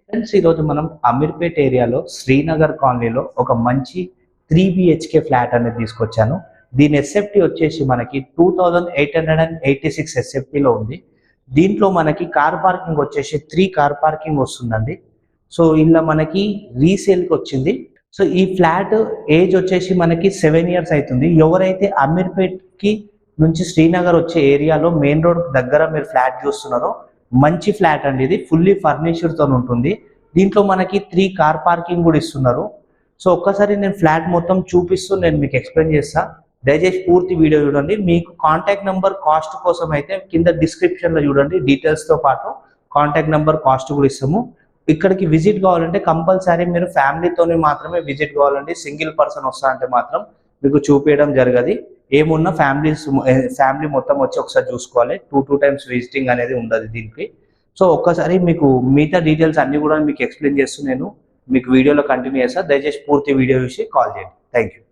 Friends, ఈరోజు మనం అమీర్పేట్ ఏరియాలో శ్రీనగర్ కాలనీలో ఒక మంచి 3 BHK ఫ్లాట్ అనేది తీసుకొచ్చాను. దీని ఎస్ఎఫ్టీ వచ్చేసి మనకి 2886 ఎస్ఎఫ్టీలో ఉంది. దీంట్లో మనకి కార్ పార్కింగ్ వచ్చేసి 3 కార్ పార్కింగ్ వస్తుందండి. సో ఇలా మనకి రీసేల్కి వచ్చింది. సో ఈ ఫ్లాట్ ఏజ్ వచ్చేసి మనకి 7 years అవుతుంది. ఎవరైతే అమీర్పేట్కి నుంచి శ్రీనగర్ వచ్చే ఏరియాలో మెయిన్ రోడ్ దగ్గర మీరు ఫ్లాట్ చూస్తున్నారో మంచి ఫ్లాట్ అండి. ఇది ఫుల్లీ ఫర్నిచర్తో ఉంటుంది. దీంట్లో మనకి 3 కార్ పార్కింగ్ కూడా ఇస్తున్నారు. సో ఒక్కసారి నేను ఫ్లాట్ మొత్తం చూపిస్తూ నేను మీకు ఎక్స్ప్లెయిన్ చేస్తా. దయచేసి పూర్తి వీడియో చూడండి. మీకు కాంటాక్ట్ నెంబర్ కాస్ట్ కోసం అయితే కింద డిస్క్రిప్షన్లో చూడండి, డీటెయిల్స్తో పాటు కాంటాక్ట్ నెంబర్ కాస్ట్ కూడా ఇస్తాము. ఇక్కడికి విజిట్ కావాలంటే కంపల్సరీ మీరు ఫ్యామిలీతోనే మాత్రమే విజిట్ కావాలండి. సింగిల్ పర్సన్ వస్తా అంటే మాత్రం మీకు చూపించడం జరగదు. ఏమున్నా ఫ్యామిలీ మొత్తం వచ్చి ఒకసారి చూసుకోవాలి. 2 times విజిటింగ్ అనేది ఉండదు దీనికి. సో ఒక్కసారి మీకు మిగతా డీటెయిల్స్ అన్ని కూడా మీకు ఎక్స్ప్లెయిన్ చేస్తూ నేను మీకు వీడియోలో కంటిన్యూ చేస్తా. దయచేసి పూర్తి వీడియో చూసి కాల్ చేయండి. Thank you.